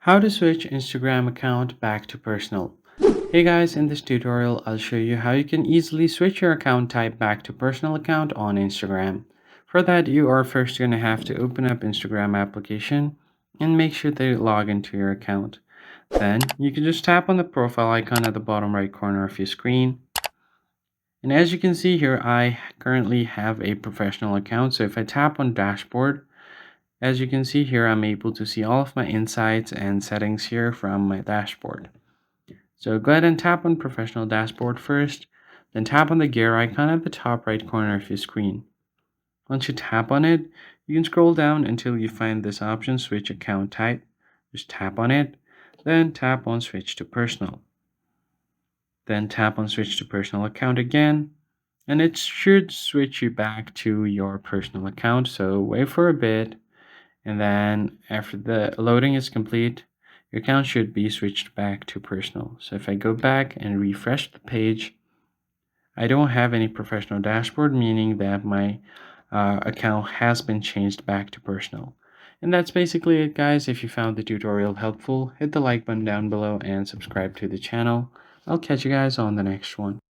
How to switch Instagram account back to personal. Hey guys, in this tutorial I'll show you how you can easily switch your account type back to personal account on Instagram. For that you are first going to have to open up Instagram application and make sure to log into your account. Then you can just tap on the profile icon at the bottom right corner of your screen. And as you can see here, I currently have a professional account. So if I tap on dashboard, as you can see here, I'm able to see all of my insights and settings here from my dashboard. So go ahead and tap on Professional Dashboard first, then tap on the gear icon at the top right corner of your screen. Once you tap on it, you can scroll down until you find this option, Switch Account Type. Just tap on it, then tap on Switch to Personal. Then tap on Switch to Personal Account again, and it should switch you back to your personal account. So wait for a bit. And then after the loading is complete, your account should be switched back to personal. So if I go back and refresh the page, I don't have any professional dashboard, meaning that my account has been changed back to personal. And that's basically it, guys. If you found the tutorial helpful, hit the like button down below and subscribe to the channel. I'll catch you guys on the next one.